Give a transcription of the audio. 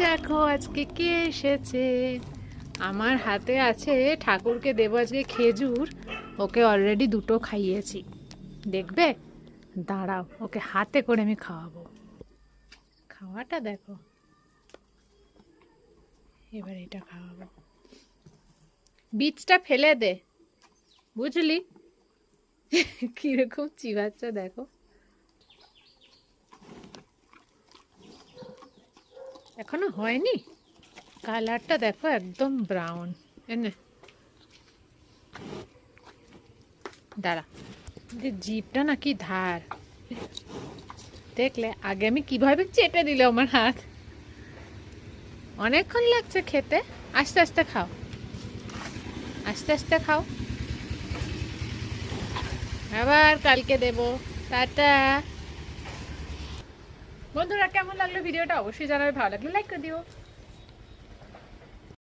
দেখো আজকে কে এসেছে। আমার হাতে আছে, ঠাকুরকে দেবো আজকে খেজুর। ওকে অলরেডি দুটো খাইয়েছি, দেখবে? দাঁড়াও, ওকে হাতে করে আমি খাওয়াবো। খাওয়াটা দেখো, এবার এটা খাওয়াবো। বীজটা ফেলে দে, বুঝলি? কিরকম চিবাচ্ছা দেখো। এখনো হয়নি, কালারটা দেখো একদম ব্রাউন। এনে দাঁড়া, জিভটা নাকি ধার, দেখলে? আগে আমি কিভাবে চেটে দিলে আমার হাত। অনেকক্ষণ লাগছে খেতে, আস্তে আস্তে খাও, আস্তে আস্তে খাও। আবার কালকে দেবো। টাটা। বন্ধুরা, কেমন লাগলো ভিডিওটা অবশ্যই জানাবে, ভালো লাগলে লাইক করে দিও।